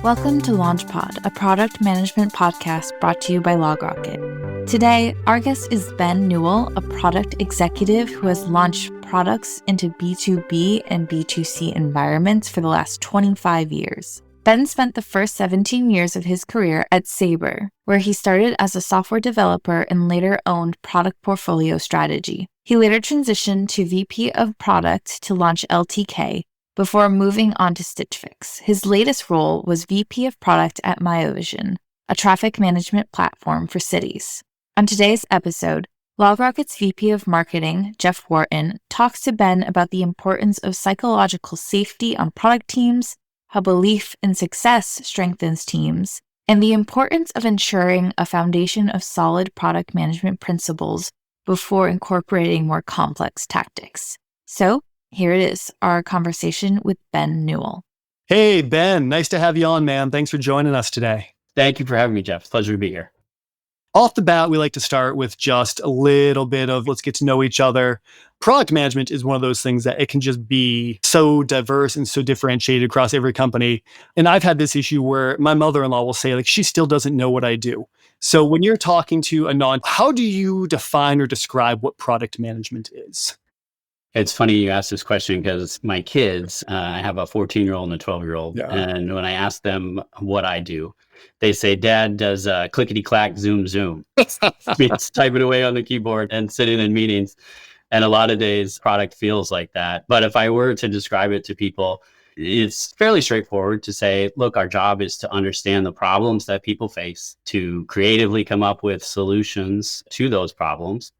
Welcome to LaunchPod, a product management podcast brought to you by LogRocket. Today, our guest is Ben Newell, a product executive who has launched products into B2B and B2C environments for the last 25 years. Ben spent the first 17 years of his career at Sabre, where he started as a software developer and later owned product portfolio strategy. He later transitioned to VP of product to launch LTK, before moving on to Stitch Fix. His latest role was VP of Product at Miovision, a traffic management platform for cities. On today's episode, LogRocket's VP of Marketing, Jeff Wharton, talks to Ben about the importance of psychological safety on product teams, how belief in success strengthens teams, and the importance of ensuring a foundation of solid product management principles before incorporating more complex tactics. So, here it is, our conversation with Ben Newell. Hey, Ben. Nice to have you on, man. Thanks for joining us today. Thank you for having me, Jeff. It's a pleasure to be here. Off the bat, we like to start with just a little bit of let's get to know each other. Product management is one of those things that it can just be so diverse and so differentiated across every company. And I've had this issue where my mother-in-law will say, she still doesn't know what I do. So when you're talking to a how do you define or describe what product management is? It's funny you asked this question because my kids, I have a 14-year-old and a 12-year-old. Yeah. And when I ask them what I do, they say, Dad does clickety-clack, zoom, zoom. It's typing away on the keyboard and sitting in meetings. And a lot of days, product feels like that. But if I were to describe it to people, it's fairly straightforward to say, look, our job is to understand the problems that people face, to creatively come up with solutions to those problems,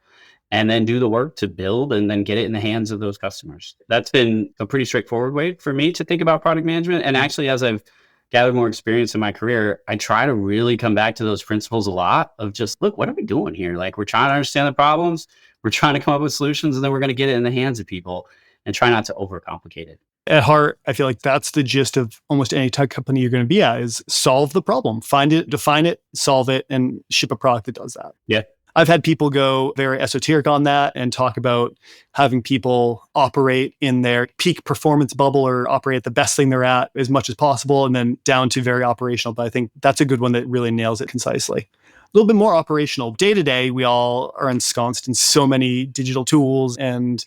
and then do the work to build and then get it in the hands of those customers. That's been a pretty straightforward way for me to think about product management. And actually, as I've gathered more experience in my career, I try to really come back to those principles a lot of just, look, what are we doing here? We're trying to understand the problems, we're trying to come up with solutions, and then we're going to get it in the hands of people and try not to overcomplicate it. At heart, I feel like that's the gist of almost any tech company you're going to be at is solve the problem, find it, define it, solve it, and ship a product that does that. Yeah. I've had people go very esoteric on that and talk about having people operate in their peak performance bubble or operate at the best thing they're at as much as possible, and then down to very operational. But I think that's a good one that really nails it concisely. A little bit more operational. Day to day, we all are ensconced in so many digital tools and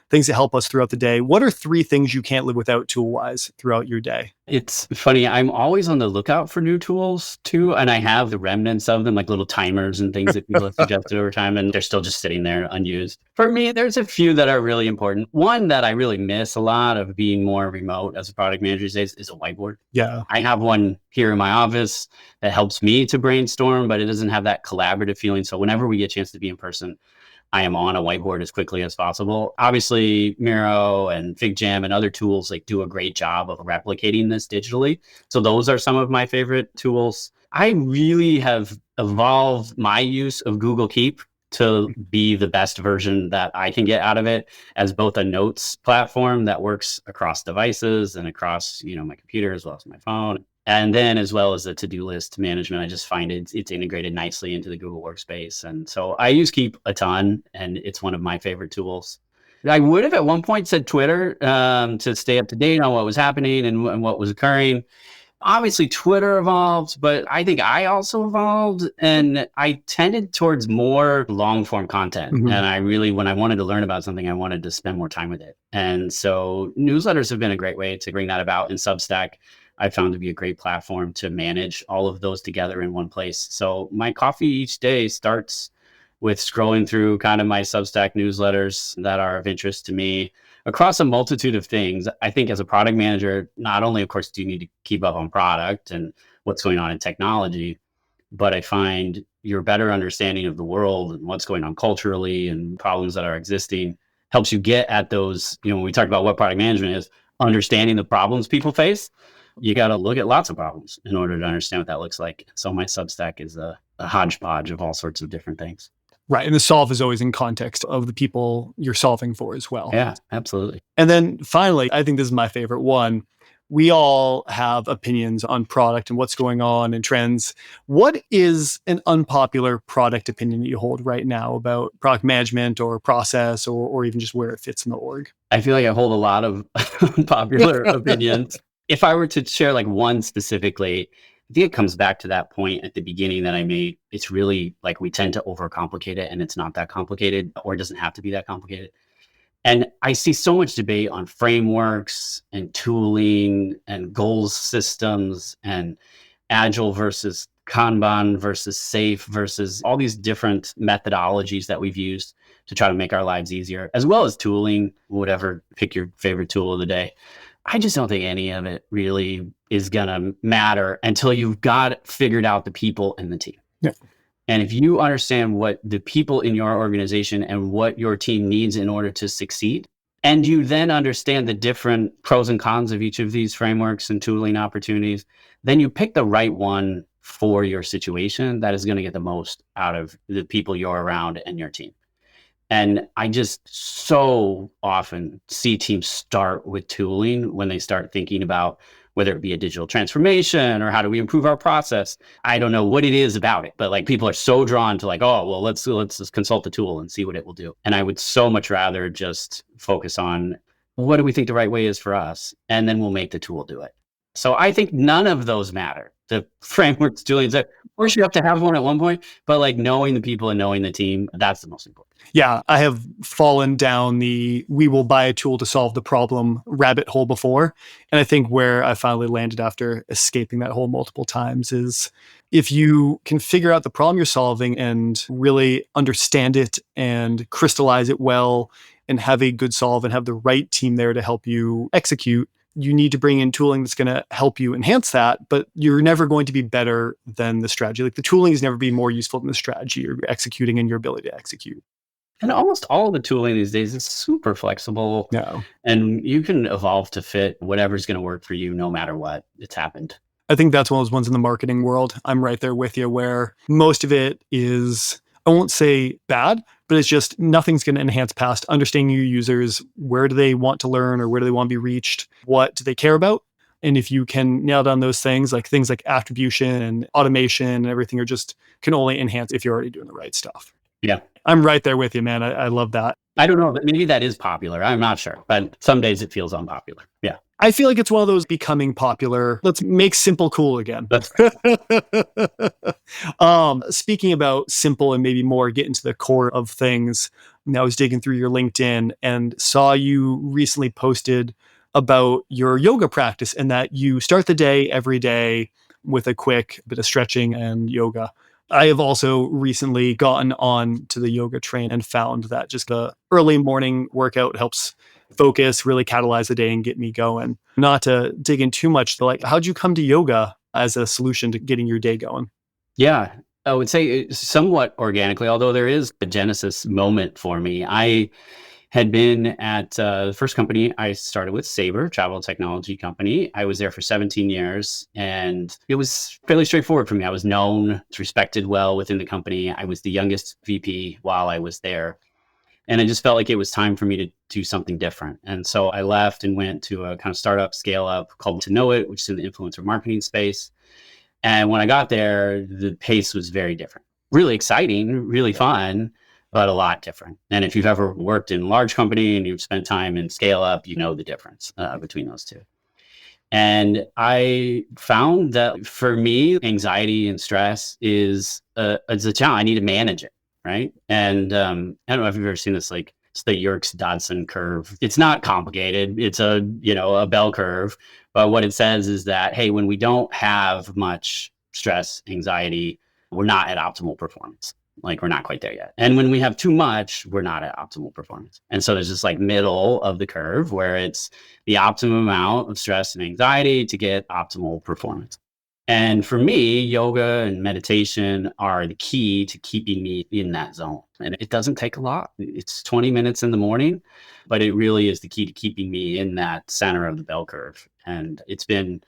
things that help us throughout the day. What are 3 things you can't live without tool-wise throughout your day? It's funny. I'm always on the lookout for new tools too. And I have the remnants of them, like little timers and things that people have suggested over time, and they're still just sitting there unused. For me, there's a few that are really important. One that I really miss a lot of being more remote as a product manager these days is a whiteboard. Yeah. I have one here in my office that helps me to brainstorm, but it doesn't have that collaborative feeling. So whenever we get a chance to be in person, I am on a whiteboard as quickly as possible. Obviously, Miro and FigJam and other tools do a great job of replicating this digitally. So those are some of my favorite tools. I really have evolved my use of Google Keep to be the best version that I can get out of it as both a notes platform that works across devices and across, my computer as well as my phone. And then as well as the to-do list management, I just find it's integrated nicely into the Google Workspace. And so I use Keep a ton, and it's one of my favorite tools. I would have at one point said Twitter to stay up to date on what was happening and what was occurring. Obviously, Twitter evolved, but I think I also evolved, and I tended towards more long-form content. Mm-hmm. And I really, when I wanted to learn about something, I wanted to spend more time with it. And so newsletters have been a great way to bring that about in Substack. I found to be a great platform to manage all of those together in one place. So my coffee each day starts with scrolling through kind of my Substack newsletters that are of interest to me across a multitude of things. I think as a product manager, not only, of course, do you need to keep up on product and what's going on in technology, but I find your better understanding of the world and what's going on culturally and problems that are existing helps you get at those, when we talk about what product management is, understanding the problems people face. You got to look at lots of problems in order to understand what that looks like. So my Substack is a hodgepodge of all sorts of different things. Right. And the solve is always in context of the people you're solving for as well. Yeah, absolutely. And then finally, I think this is my favorite one. We all have opinions on product and what's going on and trends. What is an unpopular product opinion that you hold right now about product management or process or even just where it fits in the org? I feel like I hold a lot of unpopular opinions. If I were to share like one specifically, I think it comes back to that point at the beginning that I made. It's really like we tend to overcomplicate it, and it's not that complicated, or it doesn't have to be that complicated. And I see so much debate on frameworks and tooling and goals systems and agile versus Kanban versus safe versus all these different methodologies that we've used to try to make our lives easier, as well as tooling, whatever, pick your favorite tool of the day. I just don't think any of it really is going to matter until you've got figured out the people and the team. Yeah. And if you understand what the people in your organization and what your team needs in order to succeed, and you then understand the different pros and cons of each of these frameworks and tooling opportunities, then you pick the right one for your situation that is going to get the most out of the people you're around and your team. And I just so often see teams start with tooling when they start thinking about whether it be a digital transformation or how do we improve our process. I don't know what it is about it, but like people are so drawn to like, oh, well, let's just consult the tool and see what it will do. And I would so much rather just focus on what do we think the right way is for us? And then we'll make the tool do it. So I think none of those matter. The frameworks, tooling, of course you have to have one at one point, but like knowing the people and knowing the team, that's the most important. Yeah, I have fallen down the we will buy a tool to solve the problem rabbit hole before. And I think where I finally landed after escaping that hole multiple times is if you can figure out the problem you're solving and really understand it and crystallize it well and have a good solve and have the right team there to help you execute, you need to bring in tooling that's going to help you enhance that, but you're never going to be better than the strategy. Like the tooling is never be more useful than the strategy you're executing and your ability to execute. And almost all the tooling these days is super flexible. No. And you can evolve to fit whatever's going to work for you no matter what. It's happened. I think that's one of those ones in the marketing world. I'm right there with you where most of it is, I won't say bad, but it's just nothing's going to enhance past understanding your users. Where do they want to learn or where do they want to be reached? What do they care about? And if you can nail down those things like attribution and automation and everything are just can only enhance if you're already doing the right stuff. Yeah. I'm right there with you, man. I love that. I don't know, but maybe that is popular. I'm not sure, but some days it feels unpopular. Yeah. I feel like it's one of those becoming popular. Let's make simple cool again. That's Speaking about simple and maybe more get into the core of things, I was digging through your LinkedIn and saw you recently posted about your yoga practice and that you start the day every day with a quick bit of stretching and yoga. I have also recently gotten on to the yoga train and found that just the early morning workout helps focus, really catalyze the day and get me going. Not to dig in too much, but how'd you come to yoga as a solution to getting your day going? Yeah, I would say somewhat organically, although there is a genesis moment for me. I had been at the first company I started with, Sabre, travel technology company. I was there for 17 years and it was fairly straightforward for me. I was known, respected well within the company. I was the youngest VP while I was there. And I just felt like it was time for me to do something different. And so I left and went to a kind of startup scale up called To Know It, which is in the influencer marketing space. And when I got there, the pace was very different. Really exciting, really fun, but a lot different. And if you've ever worked in a large company and you've spent time in scale up, you know the difference between those two. And I found that for me, anxiety and stress is a challenge. I need to manage it, right? And I don't know if you've ever seen this, like it's the Yerkes-Dodson curve. It's not complicated. It's a bell curve. But what it says is that, hey, when we don't have much stress, anxiety, we're not at optimal performance. Like we're not quite there yet. And when we have too much, we're not at optimal performance. And so there's this like middle of the curve where it's the optimum amount of stress and anxiety to get optimal performance. And for me, yoga and meditation are the key to keeping me in that zone. And it doesn't take a lot. It's 20 minutes in the morning, but it really is the key to keeping me in that center of the bell curve. And it's been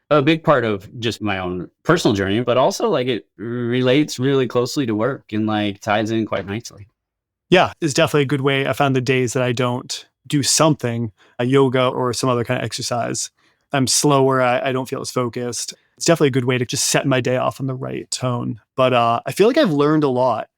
a big part of just my own personal journey, but also like it relates really closely to work and like ties in quite nicely. Yeah, it's definitely a good way. I found the days that I don't do something, a yoga or some other kind of exercise, I'm slower. I don't feel as focused. It's definitely a good way to just set my day off on the right tone. But I feel like I've learned a lot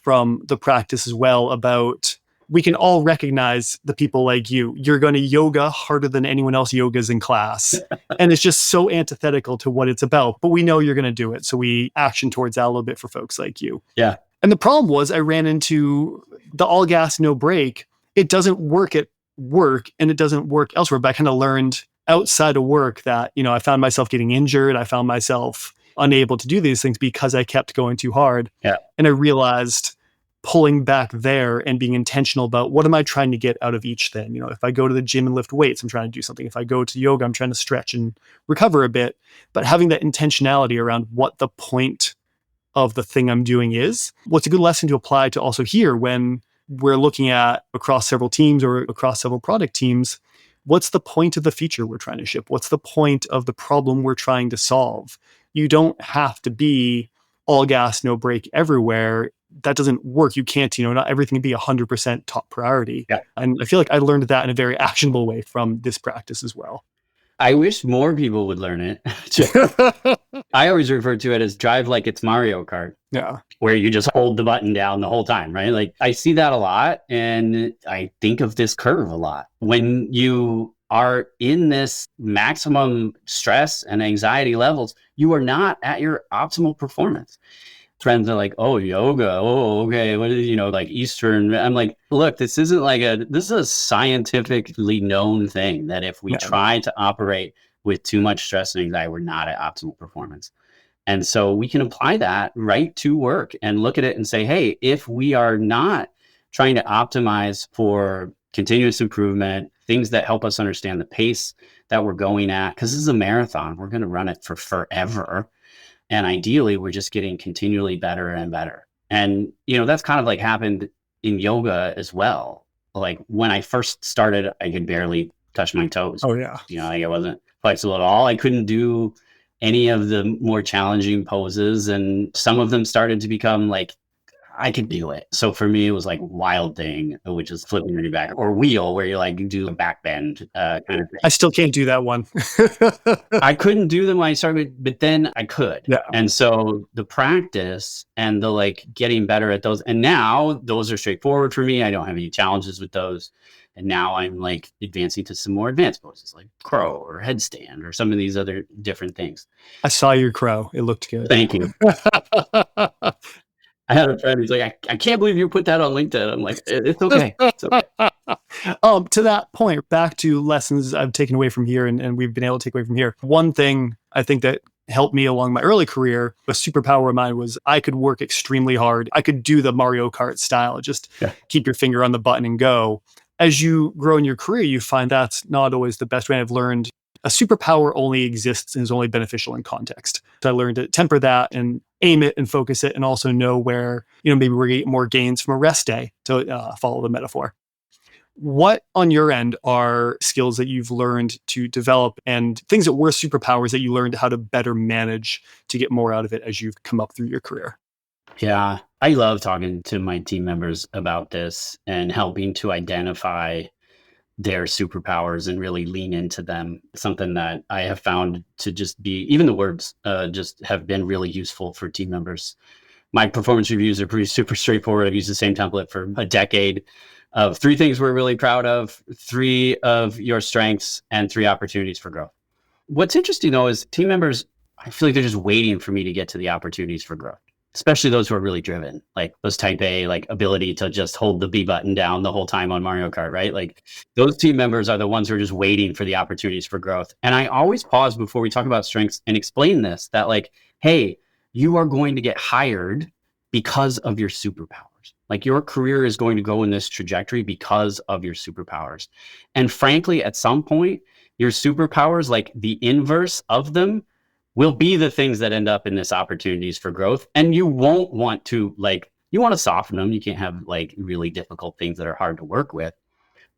from the practice as well about we can all recognize the people like you. You're going to yoga harder than anyone else yogas in class. And it's just so antithetical to what it's about. But we know you're going to do it. So we action towards that a little bit for folks like you. Yeah. And the problem was I ran into the all gas, no brake. It doesn't work at work and it doesn't work elsewhere. But I kind of learned outside of work that, I found myself getting injured. I found myself unable to do these things because I kept going too hard. Yeah. And I realized pulling back there and being intentional about what am I trying to get out of each thing? If I go to the gym and lift weights, I'm trying to do something. If I go to yoga, I'm trying to stretch and recover a bit. But having that intentionality around what the point of the thing I'm doing is, what's a good lesson to apply to also here when we're looking at across several teams or across several product teams, what's the point of the feature we're trying to ship? What's the point of the problem we're trying to solve? You don't have to be all gas, no brake everywhere. That doesn't work. You can't, not everything can be 100% top priority. Yeah. And I feel like I learned that in a very actionable way from this practice as well. I wish more people would learn it. I always refer to it as drive like it's Mario Kart. Yeah. Where you just hold the button down the whole time, right? Like I see that a lot and I think of this curve a lot. When you are in this maximum stress and anxiety levels, you are not at your optimal performance. Friends are like, oh, yoga. Oh, okay. What is, like Eastern. I'm like, look, this is a scientifically known thing that if we try to operate with too much stress and anxiety, we're not at optimal performance. And so we can apply that right to work and look at it and say, hey, if we are not trying to optimize for continuous improvement, things that help us understand the pace that we're going at, because this is a marathon, we're going to run it for forever. And ideally, we're just getting continually better and better. And, that's kind of like happened in yoga as well. Like when I first started, I could barely touch my toes. Oh, yeah. I wasn't flexible at all. I couldn't do any of the more challenging poses. And some of them started to become like, I could do it. So for me, it was like wild thing, which is flipping on your back, or wheel, where you like do a back bend kind of thing. I still can't do that one. I couldn't do them when I started, but then I could. Yeah. And so the practice and the like getting better at those. And now those are straightforward for me. I don't have any challenges with those. And now I'm like advancing to some more advanced poses like crow or headstand or some of these other different things. I saw your crow. It looked good. Thank you. I had a friend who's like, I can't believe you put that on LinkedIn. I'm like, it's okay. It's okay. To that point, back to lessons I've taken away from here and we've been able to take away from here. One thing I think that helped me along my early career, a superpower of mine was I could work extremely hard. I could do the Mario Kart style, just keep your finger on the button and go. As you grow in your career, you find that's not always the best way. I've learned a superpower only exists and is only beneficial in context. So I learned to temper that and aim it and focus it and also know where, maybe we're getting more gains from a rest day to follow the metaphor. What on your end are skills that you've learned to develop and things that were superpowers that you learned how to better manage to get more out of it as you've come up through your career? Yeah, I love talking to my team members about this and helping to identify their superpowers and really lean into them. Something that I have found to just be, even the words just have been really useful for team members. My performance reviews are pretty super straightforward. I've used the same template for a decade of 3 things we're really proud of, 3 of your strengths, and 3 opportunities for growth. What's interesting though is team members, I feel like they're just waiting for me to get to the opportunities for growth. Especially those who are really driven, like those type A, like ability to just hold the B button down the whole time on Mario Kart, right? Like those team members are the ones who are just waiting for the opportunities for growth. And I always pause before we talk about strengths and explain this, that like, hey, you are going to get hired because of your superpowers. Like your career is going to go in this trajectory because of your superpowers. And frankly, at some point, your superpowers, like the inverse of them, will be the things that end up in this opportunities for growth. And you won't want to you want to soften them. You can't have like really difficult things that are hard to work with.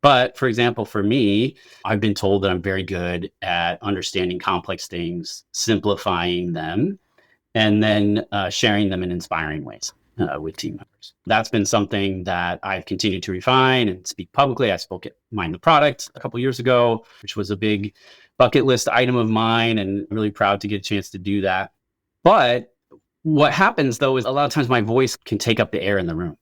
But for example, for me, I've been told that I'm very good at understanding complex things, simplifying them, and then sharing them in inspiring ways with team members. That's been something that I've continued to refine and speak publicly. I spoke at Mind the Product a couple of years ago, which was a big bucket list item of mine, and I'm really proud to get a chance to do that. But what happens though is a lot of times my voice can take up the air in the room.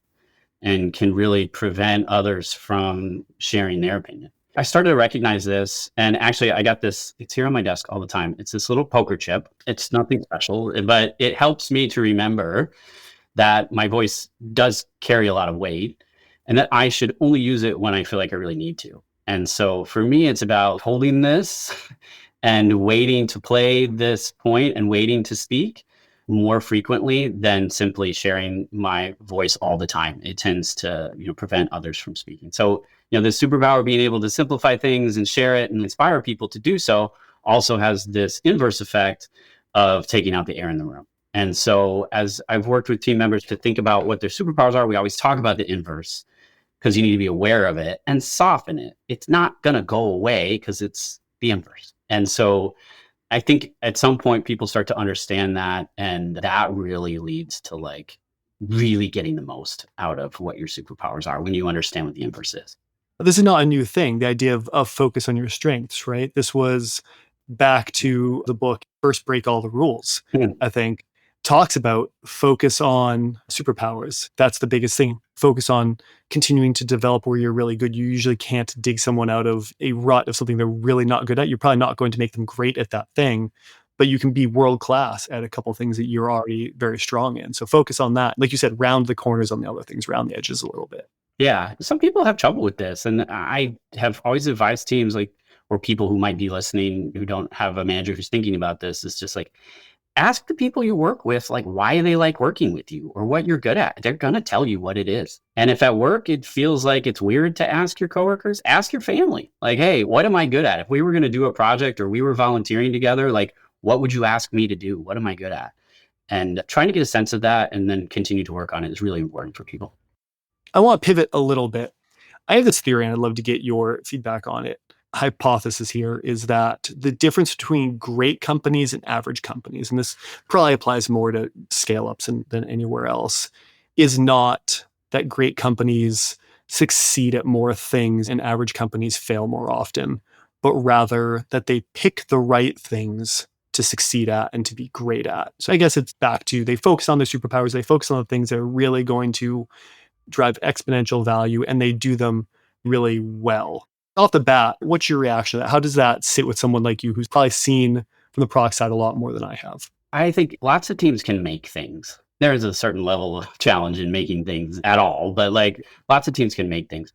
and can really prevent others from sharing their opinion. I started to recognize this, and actually I got this, it's here on my desk all the time. It's this little poker chip. It's nothing special, but it helps me to remember that my voice does carry a lot of weight and that I should only use it when I feel like I really need to. And so for me, it's about holding this and waiting to play this point and waiting to speak more frequently than simply sharing my voice all the time. It tends to, prevent others from speaking. So, the superpower of being able to simplify things and share it and inspire people to do so also has this inverse effect of taking out the air in the room. And so as I've worked with team members to think about what their superpowers are, we always talk about the inverse because you need to be aware of it and soften it. It's not going to go away because it's the inverse. And so I think at some point people start to understand that, and that really leads to like really getting the most out of what your superpowers are when you understand what the inverse is. This is not a new thing, the idea of focus on your strengths, right? This was back to the book, First Break All the Rules, I think, talks about focus on superpowers. That's the biggest thing. Focus on continuing to develop where you're really good. You usually can't dig someone out of a rut of something they're really not good at. You're probably not going to make them great at that thing, but you can be world class at a couple of things that you're already very strong in. So focus on that. Like you said, round the corners on the other things, round the edges a little bit. Yeah. Some people have trouble with this. And I have always advised teams or people who might be listening who don't have a manager who's thinking about this, is just like, ask the people you work with, like why they like working with you or what you're good at. They're going to tell you what it is. And if at work, it feels like it's weird to ask your coworkers, ask your family, like, hey, what am I good at? If we were going to do a project or we were volunteering together, like, what would you ask me to do? What am I good at? And trying to get a sense of that and then continue to work on it is really important for people. I want to pivot a little bit. I have this theory and I'd love to get your feedback on it. Hypothesis here is that the difference between great companies and average companies, and this probably applies more to scale-ups than anywhere else, is not that great companies succeed at more things and average companies fail more often, but rather that they pick the right things to succeed at and to be great at. So I guess it's back to they focus on their superpowers, they focus on the things that are really going to drive exponential value, and they do them really well. Off the bat, what's your reaction to that? How does that sit with someone like you who's probably seen from the product side a lot more than I have? I think lots of teams can make things. There is a certain level of challenge in making things at all, but like lots of teams can make things.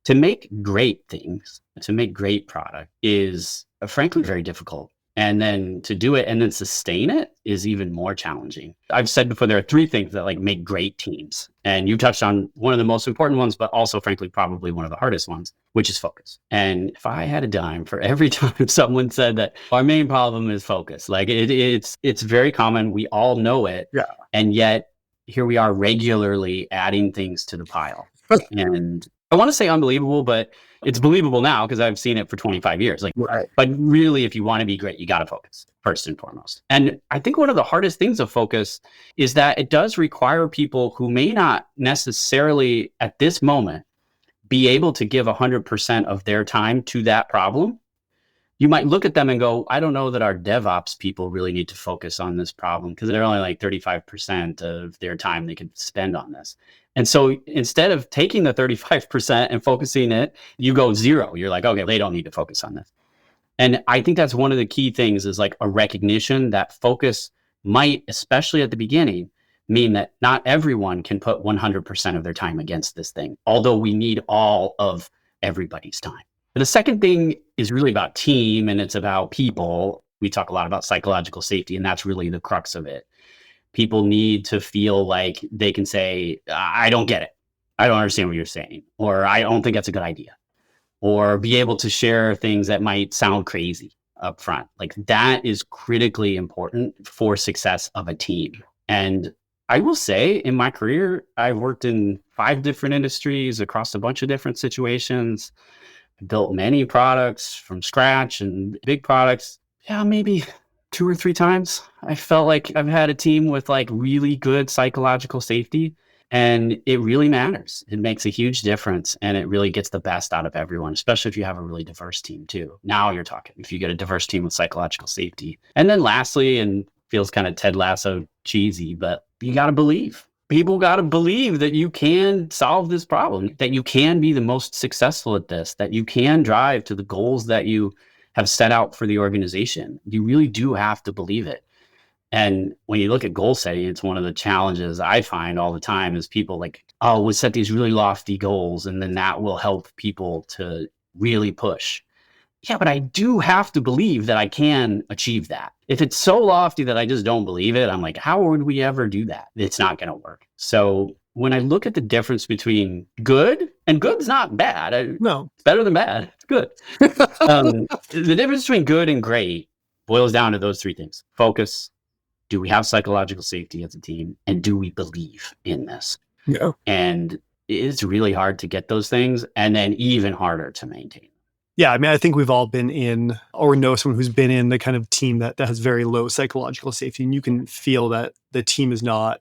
To make great things, to make great product is frankly very difficult. And then to do it and then sustain it is even more challenging. I've said before, there are three things that like make great teams. And you touched on one of the most important ones, but also frankly, probably one of the hardest ones, which is focus. And if I had a dime for every time someone said that our main problem is focus, like it's very common. We all know it. Yeah. And yet here we are regularly adding things to the pile. And I want to say unbelievable, but it's believable now because I've seen it for 25 years. Like, right. But really, if you want to be great, you got to focus first and foremost. And I think one of the hardest things of focus is that it does require people who may not necessarily at this moment be able to give 100% of their time to that problem. You might look at them and go, I don't know that our DevOps people really need to focus on this problem because they're only like 35% of their time they could spend on this. And so instead of taking the 35% and focusing it, you go zero. You're like, okay, they don't need to focus on this. And I think that's one of the key things is like a recognition that focus might, especially at the beginning, mean that not everyone can put 100% of their time against this thing, although we need all of everybody's time. The second thing is really about team and it's about people. We talk a lot about psychological safety, and that's really the crux of it. People need to feel like they can say, I don't get it. I don't understand what you're saying, or I don't think that's a good idea, or be able to share things that might sound crazy up front. Like that is critically important for success of a team. And I will say in my career, I've worked in 5 different industries across a bunch of different situations, built many products from scratch and big products. Yeah, maybe 2 or 3 times I felt like I've had a team with like really good psychological safety, and it really matters. It makes a huge difference, and it really gets the best out of everyone, especially if you have a really diverse team too. Now you're talking, if you get a diverse team with psychological safety. And then lastly, and feels kind of Ted Lasso cheesy, but you got to believe. people got to believe that you can solve this problem, that you can be the most successful at this, that you can drive to the goals that you have set out for the organization. You really do have to believe it. And when you look at goal setting, it's one of the challenges I find all the time is people like, oh, we'll set these really lofty goals and then that will help people to really push. Yeah, but I do have to believe that I can achieve that. If it's so lofty that I just don't believe it, I'm like, how would we ever do that? It's not going to work. So when I look at the difference between good, and good's not bad. No. It's better than bad. It's good. The difference between good and great boils down to those three things. Focus. Do we have psychological safety as a team? And do we believe in this? Yeah. And it's really hard to get those things and then even harder to maintain. Yeah, I mean, I think we've all been in or know someone who's been in the kind of team that has very low psychological safety. And you can feel that the team is not,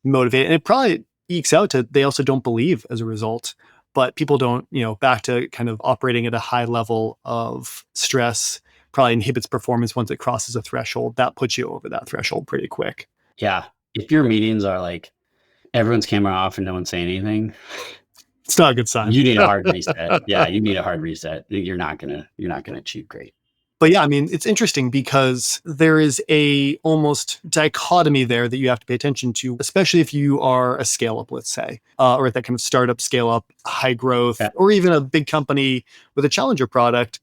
motivated. And it probably ekes out to they also don't believe as a result. But people don't, back to kind of operating at a high level of stress probably inhibits performance once it crosses a threshold. That puts you over that threshold pretty quick. Yeah. If your meetings are like everyone's camera off and no one's saying anything, it's not a good sign. You need a hard reset. Yeah, you need a hard reset. You're not gonna achieve great. But yeah, I mean, it's interesting because there is a almost dichotomy there that you have to pay attention to, especially if you are a scale up, let's say, or at that kind of startup scale up, high growth, or even a big company with a challenger product.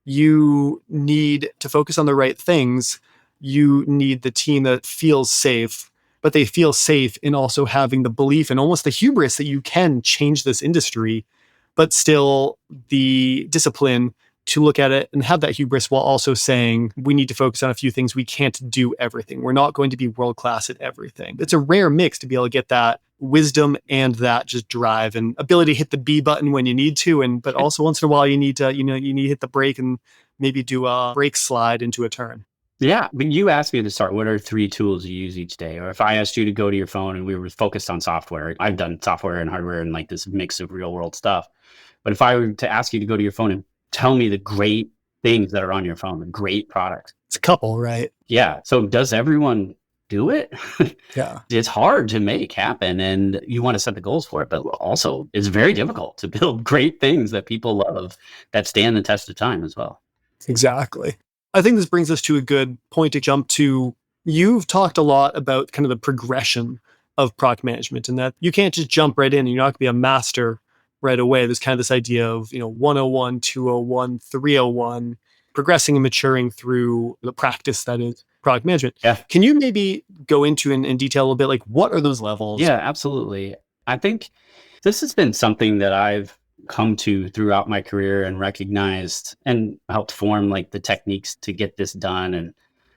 You need to focus on the right things. You need the team that feels safe, but they feel safe in also having the belief and almost the hubris that you can change this industry, but still the discipline to look at it and have that hubris while also saying, we need to focus on a few things. We can't do everything. We're not going to be world-class at everything. It's a rare mix to be able to get that wisdom and that just drive and ability to hit the B button when you need to. But also once in a while you need to, you need to hit the brake and maybe do a brake slide into a turn. Yeah. But you asked me to start, what are 3 tools you use each day? Or if I asked you to go to your phone and we were focused on software, I've done software and hardware and like this mix of real world stuff. But if I were to ask you to go to your phone and tell me the great things that are on your phone, the great products. It's a couple, right? Yeah. So does everyone do it? Yeah. It's hard to make happen and you want to set the goals for it, but also it's very difficult to build great things that people love that stand the test of time as well. Exactly. I think this brings us to a good point to jump to. You've talked a lot about kind of the progression of product management and that you can't just jump right in. You're not going to be a master right away. There's kind of this idea of, 101, 201, 301, progressing and maturing through the practice that is product management. Yeah. Can you maybe go into in detail a little bit, like what are those levels? Yeah, absolutely. I think this has been something that I've come to throughout my career and recognized and helped form like the techniques to get this done, and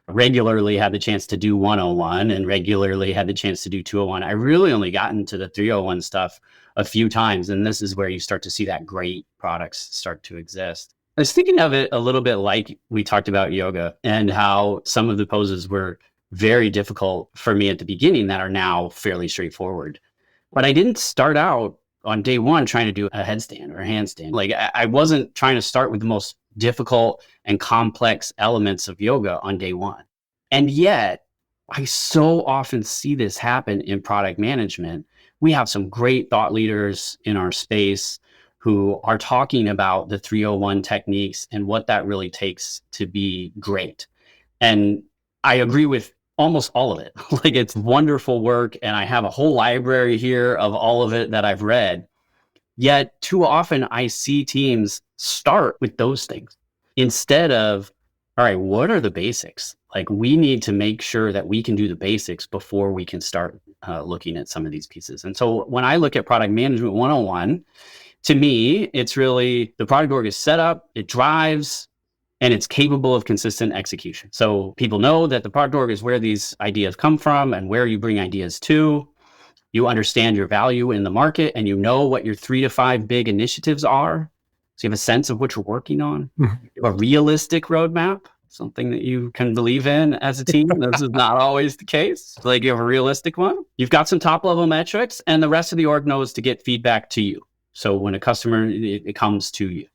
regularly had the chance to do 101 and regularly had the chance to do 201. I really only gotten to the 301 stuff a few times. And this is where you start to see that great products start to exist. I was thinking of it a little bit like we talked about yoga and how some of the poses were very difficult for me at the beginning that are now fairly straightforward. But I didn't start out on day one trying to do a headstand or a handstand. Like I wasn't trying to start with the most difficult and complex elements of yoga on day one. And yet I so often see this happen in product management. We have some great thought leaders in our space who are talking about the 301 techniques and what that really takes to be great. And I agree with almost all of it. Like it's wonderful work. And I have a whole library here of all of it that I've read. Yet too often I see teams start with those things instead of, all right, what are the basics? Like we need to make sure that we can do the basics before we can start looking at some of these pieces. And so when I look at product management 101, to me, it's really the product org is set up, it drives, and it's capable of consistent execution. So people know that the product org is where these ideas come from and where you bring ideas to. You understand your value in the market and you know what your 3 to 5 big initiatives are. So you have a sense of what you're working on. Mm-hmm. You have a realistic roadmap, something that you can believe in as a team. This is not always the case. Like you have a realistic one. You've got some top level metrics and the rest of the org knows to get feedback to you. So when a customer, it comes to you.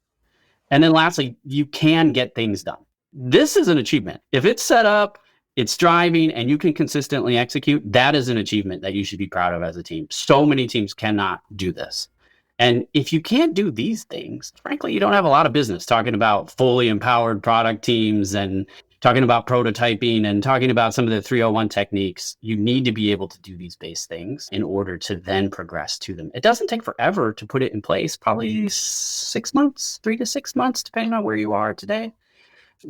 And then lastly, you can get things done. This is an achievement. If it's set up it's driving and you can consistently execute, that is an achievement that you should be proud of as a team. So many teams cannot do this. And if you can't do these things, frankly, you don't have a lot of business talking about fully empowered product teams and talking about prototyping and talking about some of the 301 techniques. You need to be able to do these base things in order to then progress to them. It doesn't take forever to put it in place, probably 6 months, 3 to 6 months, depending on where you are today.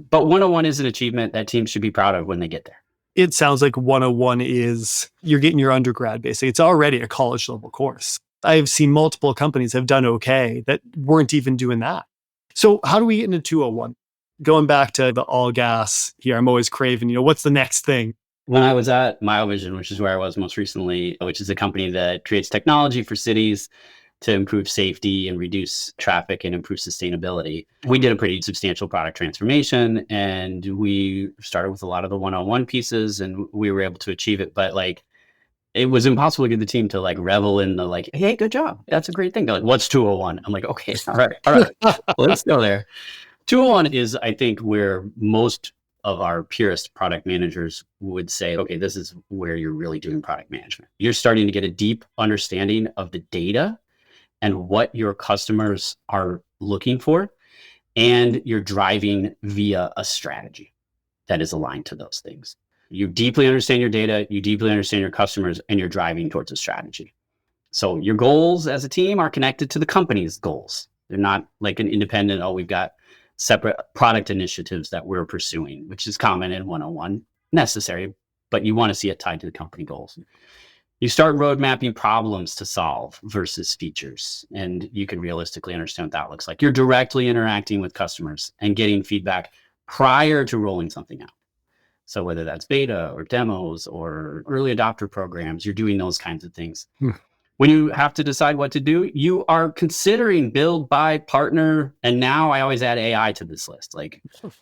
But 101 is an achievement that teams should be proud of when they get there. It sounds like 101 is you're getting your undergrad, basically. It's already a college level course. I've seen multiple companies have done okay that weren't even doing that. So how do we get into 201? Going back to the all gas here, I'm always craving, what's the next thing? When I was at Miovision, which is where I was most recently, which is a company that creates technology for cities to improve safety and reduce traffic and improve sustainability. We did a pretty substantial product transformation, and we started with a lot of the 101 pieces, and we were able to achieve it. But it was impossible to get the team to revel in the hey, good job. That's a great thing. They're like, what's 201? I'm like, okay, all right. Let's go there. 201 is, I think, where most of our purist product managers would say, okay, this is where you're really doing product management. You're starting to get a deep understanding of the data and what your customers are looking for, and you're driving via a strategy that is aligned to those things. You deeply understand your data, you deeply understand your customers, and you're driving towards a strategy. So your goals as a team are connected to the company's goals. They're not like an independent, we've got separate product initiatives that we're pursuing, which is common in 101, necessary, but you want to see it tied to the company goals. You start road mapping problems to solve versus features, and you can realistically understand what that looks like. You're directly interacting with customers and getting feedback prior to rolling something out. So whether that's beta or demos or early adopter programs, you're doing those kinds of things. When you have to decide what to do, you are considering build, buy, partner. And now I always add AI to this list,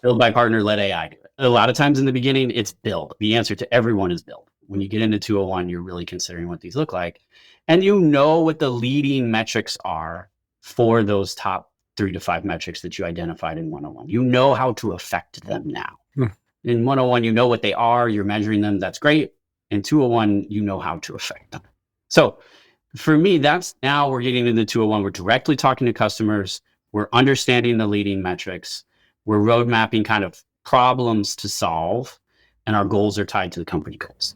build, buy, partner, let AI do it. A lot of times in the beginning, it's build. The answer to everyone is build. When you get into 201, you're really considering what these look like. And you know what the leading metrics are for those top 3 to 5 metrics that you identified in 101. You know how to affect them now. In 101, you know what they are. You're measuring them. That's great. In 201, you know how to affect them. So for me, that's now we're getting into 201. We're directly talking to customers. We're understanding the leading metrics. We're road mapping kind of problems to solve, and our goals are tied to the company goals.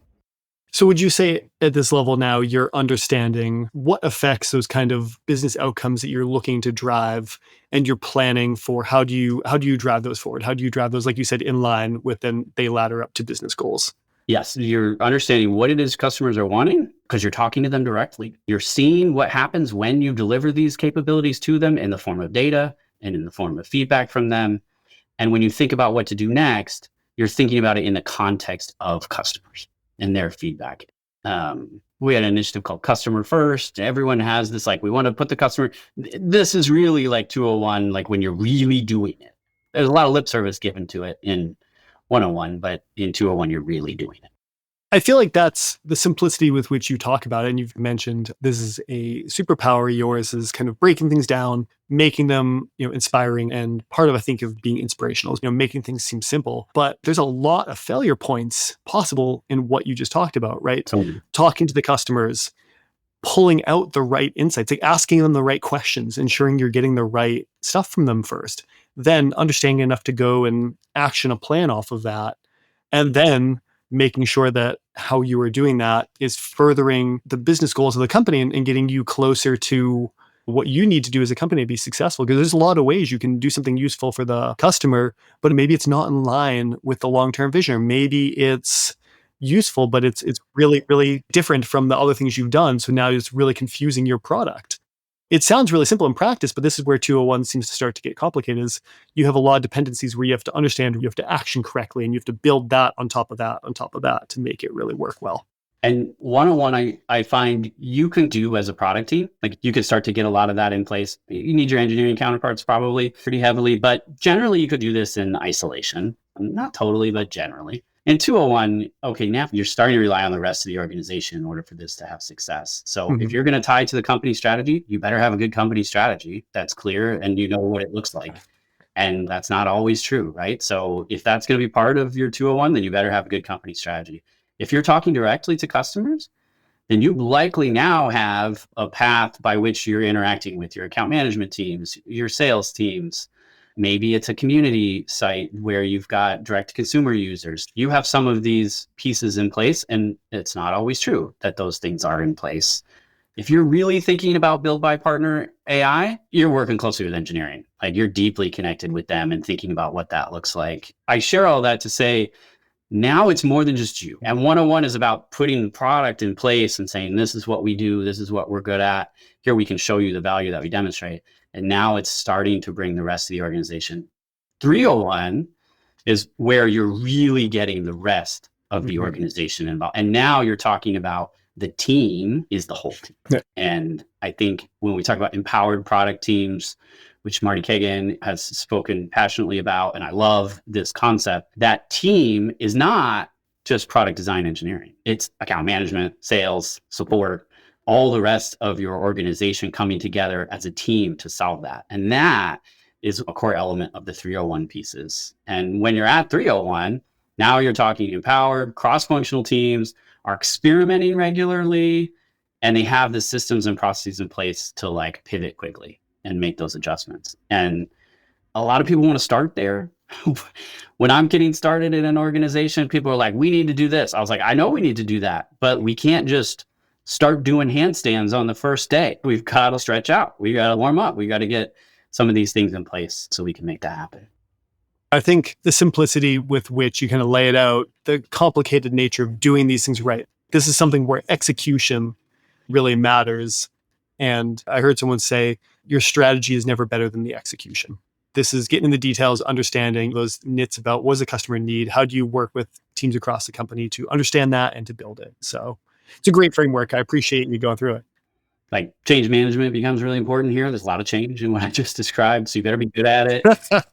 So would you say at this level now, you're understanding what affects those kind of business outcomes that you're looking to drive, and you're planning for how do you drive those forward? How do you drive those, like you said, in line with then they ladder up to business goals? Yes, you're understanding what it is customers are wanting because you're talking to them directly. You're seeing what happens when you deliver these capabilities to them in the form of data and in the form of feedback from them. And when you think about what to do next, you're thinking about it in the context of customers and their feedback. We had an initiative called Customer First. Everyone has this, we want to put the customer. This is really 201, when you're really doing it. There's a lot of lip service given to it in 101, but in 201, you're really doing it. I feel like that's the simplicity with which you talk about it. And you've mentioned this is a superpower of yours, is kind of breaking things down, making them, inspiring. And part of, I think, of being inspirational is, making things seem simple. But there's a lot of failure points possible in what you just talked about, right? Totally. Talking to the customers, pulling out the right insights, asking them the right questions, ensuring you're getting the right stuff from them first, then understanding enough to go and action a plan off of that. And then making sure that how you are doing that is furthering the business goals of the company and getting you closer to what you need to do as a company to be successful. Because there's a lot of ways you can do something useful for the customer, but maybe it's not in line with the long-term vision. Or maybe it's useful, but it's really, really different from the other things you've done. So now it's really confusing your product. It sounds really simple in practice, but this is where 201 seems to start to get complicated, is you have a lot of dependencies where you have to understand, you have to action correctly, and you have to build that on top of that to make it really work well. And 101, I find you can do as a product team. You can start to get a lot of that in place. You need your engineering counterparts probably pretty heavily, but generally you could do this in isolation. Not totally, but generally. In 201, okay, now you're starting to rely on the rest of the organization in order for this to have success. So if you're going to tie to the company strategy, you better have a good company strategy that's clear and you know what it looks like. And that's not always true, right? So if that's going to be part of your 201, then you better have a good company strategy. If you're talking directly to customers, then you likely now have a path by which you're interacting with your account management teams, your sales teams. Maybe it's a community site where you've got direct consumer users. You have some of these pieces in place, and it's not always true that those things are in place. If you're really thinking about build by partner AI, you're working closely with engineering. Like you're deeply connected with them and thinking about what that looks like. I share all that to say, now it's more than just you. And 101 is about putting the product in place and saying, this is what we do. This is what we're good at. Here we can show you the value that we demonstrate. And now it's starting to bring the rest of the organization. 301 is where you're really getting the rest of the organization involved. And now you're talking about the team is the whole team. Yeah. And I think when we talk about empowered product teams, which Marty Kagan has spoken passionately about, and I love this concept, that team is not just product design engineering. It's account management, sales, support, all the rest of your organization coming together as a team to solve that. And that is a core element of the 301 pieces. And when you're at 301, now you're talking empowered, cross-functional teams are experimenting regularly, and they have the systems and processes in place to like pivot quickly and make those adjustments. And a lot of people want to start there. When I'm getting started in an organization, people are like, we need to do this. I was like, I know we need to do that, but we can't just start doing handstands on the first day. We've got to stretch out. We got to warm up. We got to get some of these things in place so we can make that happen. I think the simplicity with which you kind of lay it out, the complicated nature of doing these things right. This is something where execution really matters. And I heard someone say, your strategy is never better than the execution. This is getting in the details, understanding those nits about what does the customer need? How do you work with teams across the company to understand that and to build it? So it's a great framework. I appreciate you going through it. Like change management becomes really important here. There's a lot of change in what I just described. So you better be good at it.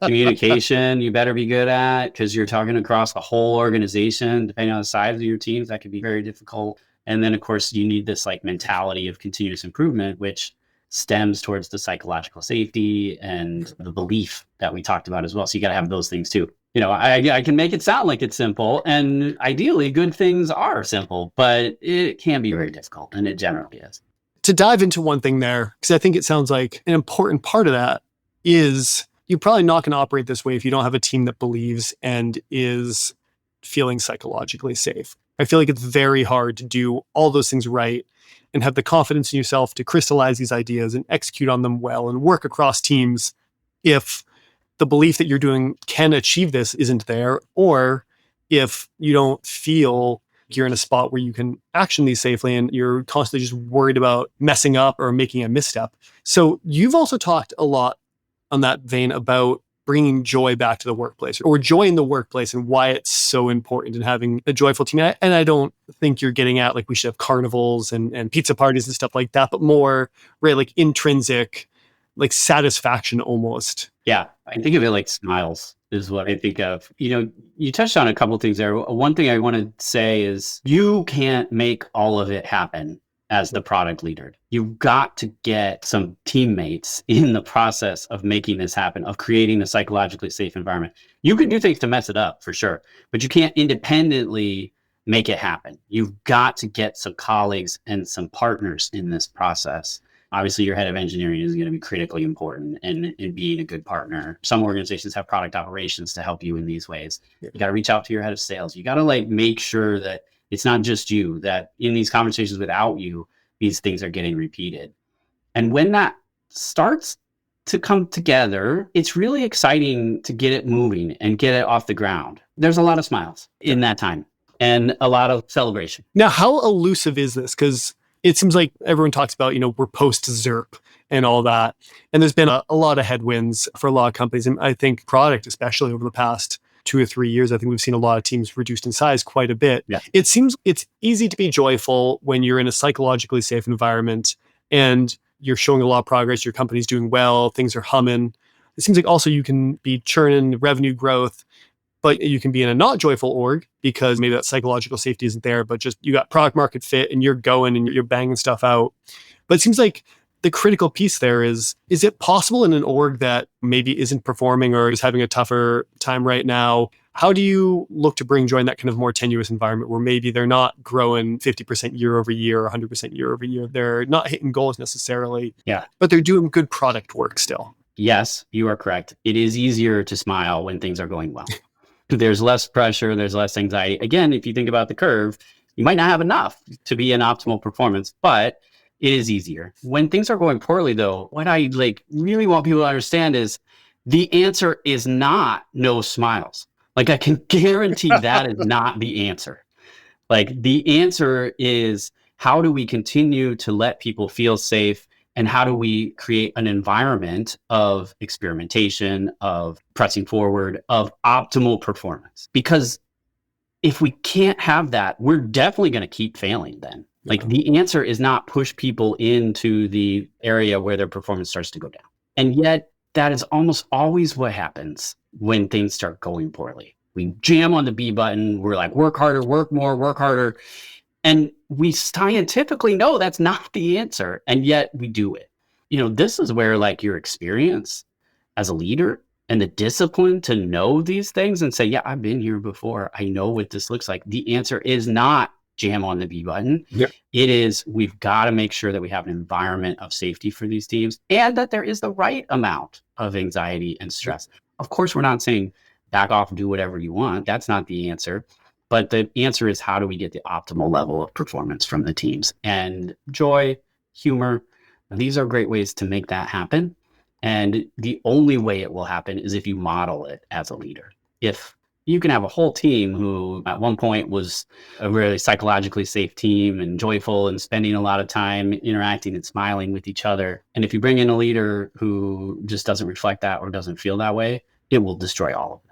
Communication, you better be good at, because you're talking across the whole organization. Depending on the size of your teams, that could be very difficult. And then of course you need this like mentality of continuous improvement, which stems towards the psychological safety and the belief that we talked about as well. So you got to have those things too. You know, I can make it sound like it's simple, and ideally good things are simple, but it can be very difficult, and it generally is. To dive into one thing there, because I think it sounds like an important part of that is you're probably not going to operate this way if you don't have a team that believes and is feeling psychologically safe. I feel like it's very hard to do all those things right and have the confidence in yourself to crystallize these ideas and execute on them well and work across teams if the belief that you're doing can achieve this isn't there, or if you don't feel you're in a spot where you can action these safely and you're constantly just worried about messing up or making a misstep. So you've also talked a lot on that vein about bringing joy back to the workplace, or joy in the workplace, and why it's so important in having a joyful team. And I don't think you're getting at like we should have carnivals and pizza parties and stuff like that, but more really like intrinsic, like satisfaction almost. Yeah, I think of it like smiles is what I think of. You know, you touched on a couple of things there. One thing I want to say is you can't make all of it happen as the product leader. You've got to get some teammates in the process of making this happen, of creating a psychologically safe environment. You can do things to mess it up for sure, but you can't independently make it happen. You've got to get some colleagues and some partners in this process. Obviously, your head of engineering is going to be critically important in being a good partner. Some organizations have product operations to help you in these ways. You got to reach out to your head of sales. You got to like make sure that it's not just you, that in these conversations without you, these things are getting repeated. And when that starts to come together, it's really exciting to get it moving and get it off the ground. There's a lot of smiles in that time and a lot of celebration. Now, how elusive is this? Because it seems like everyone talks about, we're post-ZIRP and all that. And there's been a lot of headwinds for a lot of companies. And I think product, especially over the past 2 or 3 years, I think we've seen a lot of teams reduced in size quite a bit. Yeah. It seems it's easy to be joyful when you're in a psychologically safe environment and you're showing a lot of progress, your company's doing well, things are humming. It seems like also you can be churning revenue growth, but you can be in a not joyful org because maybe that psychological safety isn't there, but just you got product market fit and you're going and you're banging stuff out. But it seems like the critical piece there is it possible in an org that maybe isn't performing or is having a tougher time right now? How do you look to bring joy in that kind of more tenuous environment where maybe they're not growing 50% year over year or 100% year over year? They're not hitting goals necessarily, but they're doing good product work still. Yes, you are correct. It is easier to smile when things are going well. There's less pressure, there's less anxiety. Again, if you think about the curve, you might not have enough to be an optimal performance, but it is easier. When things are going poorly, though, what I really want people to understand is the answer is not no smiles. I can guarantee that is not the answer. The answer is, how do we continue to let people feel safe? And how do we create an environment of experimentation, of pressing forward, of optimal performance? Because if we can't have that, we're definitely going to keep failing then. The answer is not push people into the area where their performance starts to go down. And yet that is almost always what happens when things start going poorly. We jam on the B button. We're like, work harder, work more, work harder. And we scientifically know that's not the answer. And yet we do it. This is where your experience as a leader and the discipline to know these things and say, yeah, I've been here before. I know what this looks like. The answer is not jam on the B button. Yep. It is, we've got to make sure that we have an environment of safety for these teams and that there is the right amount of anxiety and stress. Of course, we're not saying back off, do whatever you want. That's not the answer. But the answer is, how do we get the optimal level of performance from the teams? And joy, humor, these are great ways to make that happen. And the only way it will happen is if you model it as a leader. If you can have a whole team who at one point was a really psychologically safe team and joyful and spending a lot of time interacting and smiling with each other. And if you bring in a leader who just doesn't reflect that or doesn't feel that way, it will destroy all of that.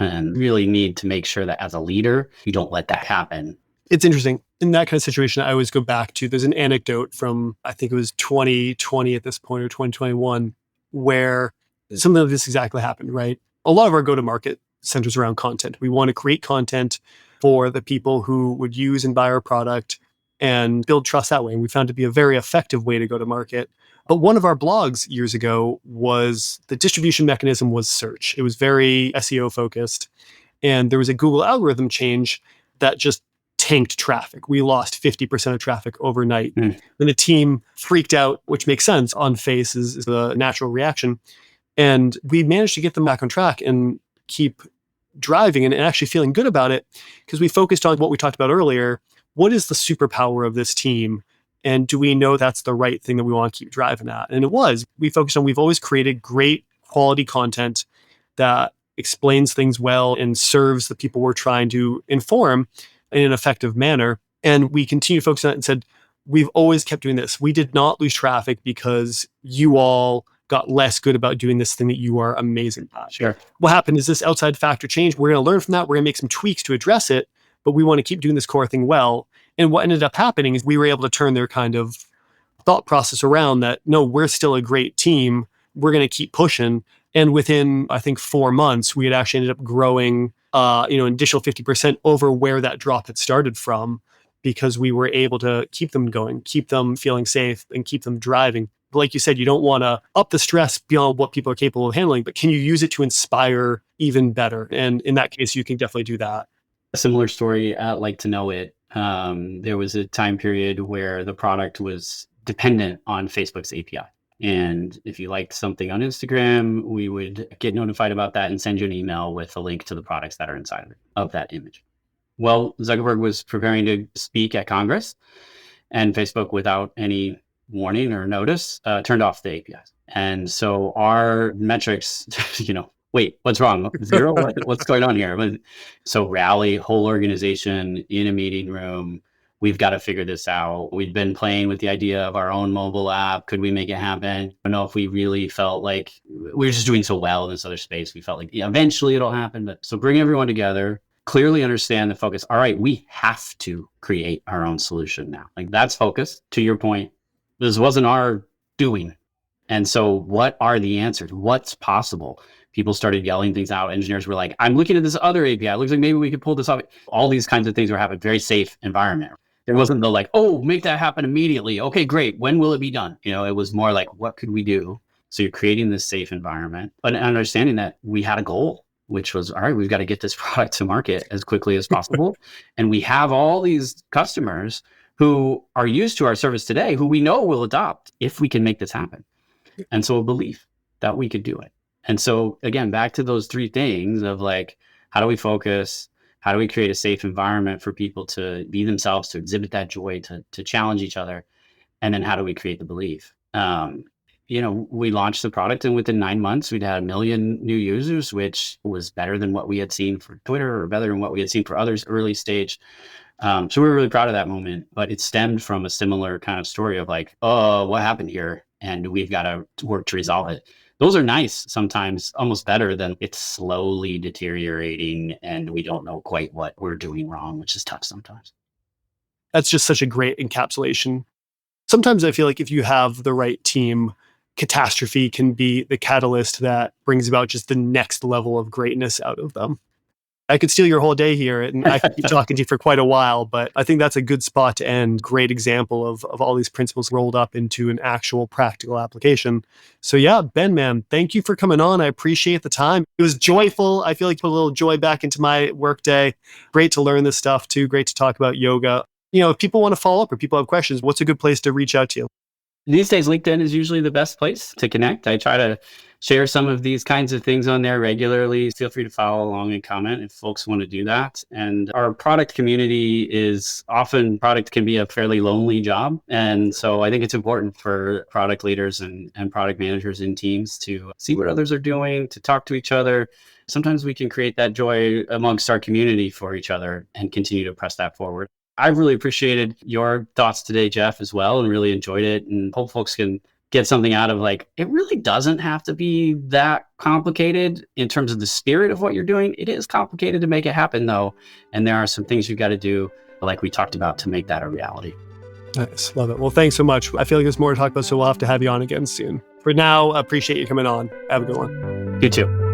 And really need to make sure that as a leader, you don't let that happen. It's interesting. In that kind of situation, I always go back to, there's an anecdote from, I think it was 2020 at this point, or 2021, where something like this exactly happened, right? A lot of our go-to-market centers around content. We want to create content for the people who would use and buy our product and build trust that way. And we found it to be a very effective way to go to market. But one of our blogs years ago was the distribution mechanism was search. It was very SEO focused. And there was a Google algorithm change that just tanked traffic. We lost 50% of traffic overnight. And the team freaked out, which makes sense on face is the natural reaction. And we managed to get them back on track and keep driving and actually feeling good about it, because we focused on what we talked about earlier. What is the superpower of this team? And do we know that's the right thing that we want to keep driving at? And it was. We focused on, we've always created great quality content that explains things well and serves the people we're trying to inform in an effective manner. And we continue to focus on it and said, we've always kept doing this. We did not lose traffic because you all got less good about doing this thing that you are amazing at. Sure. What happened is this outside factor changed. We're going to learn from that. We're going to make some tweaks to address it, but we want to keep doing this core thing well. And what ended up happening is we were able to turn their kind of thought process around that, no, we're still a great team. We're going to keep pushing. And within, I think, 4 months, we had actually ended up growing, an additional 50% over where that drop had started from, because we were able to keep them going, keep them feeling safe, and keep them driving. But like you said, you don't want to up the stress beyond what people are capable of handling, but can you use it to inspire even better? And in that case, you can definitely do that. A similar story, Like to Know It. There was a time period where the product was dependent on Facebook's API. And if you liked something on Instagram, we would get notified about that and send you an email with a link to the products that are inside of that image. Well, Zuckerberg was preparing to speak at Congress, and Facebook, without any warning or notice, turned off the APIs. And so our metrics, wait, what's wrong? 0? What's going on here? So rally, whole organization in a meeting room. We've got to figure this out. We'd been playing with the idea of our own mobile app. Could we make it happen? I don't know if we really felt like we were just doing so well in this other space. We felt like eventually it'll happen. But so bring everyone together, clearly understand the focus. All right, we have to create our own solution now. That's focus. To your point, this wasn't our doing. And so what are the answers? What's possible? People started yelling things out. Engineers were like, I'm looking at this other API. It looks like maybe we could pull this off. All these kinds of things were happening. Very safe environment. There wasn't the like, oh, make that happen immediately. Okay, great. When will it be done? It was more like, what could we do? So you're creating this safe environment, but understanding that we had a goal, which was, all right, we've got to get this product to market as quickly as possible. And we have all these customers who are used to our service today, who we know will adopt if we can make this happen. And so a belief that we could do it. And so again, back to those three things of like, how do we focus? How do we create a safe environment for people to be themselves, to exhibit that joy, to challenge each other? And then how do we create the belief? We launched the product, and within 9 months, we'd had 1 million new users, which was better than what we had seen for Twitter or better than what we had seen for others early stage. So we were really proud of that moment, but it stemmed from a similar kind of story of like, oh, what happened here? And we've got to work to resolve it. Those are nice, sometimes almost better than it's slowly deteriorating and we don't know quite what we're doing wrong, which is tough sometimes. That's just such a great encapsulation. Sometimes I feel like if you have the right team, catastrophe can be the catalyst that brings about just the next level of greatness out of them. I could steal your whole day here and I could keep talking to you for quite a while, but I think that's a good spot to end. Great example of all these principles rolled up into an actual practical application. So yeah, Ben, man, thank you for coming on. I appreciate the time. It was joyful. I feel like you put a little joy back into my workday. Great to learn this stuff too. Great to talk about yoga. If people want to follow up or people have questions, what's a good place to reach out to you? These days, LinkedIn is usually the best place to connect. I try to share some of these kinds of things on there regularly. Feel free to follow along and comment if folks want to do that. And our product community is often, product can be a fairly lonely job. And so I think it's important for product leaders and product managers in teams to see what others are doing, to talk to each other. Sometimes we can create that joy amongst our community for each other and continue to press that forward. I've really appreciated your thoughts today, Jeff, as well, and really enjoyed it. And hope folks can get something out of like, it really doesn't have to be that complicated in terms of the spirit of what you're doing. It is complicated to make it happen, though. And there are some things you've got to do, like we talked about, to make that a reality. Nice. Love it. Well, thanks so much. I feel like there's more to talk about, so we'll have to have you on again soon. For now, appreciate you coming on. Have a good one. You too.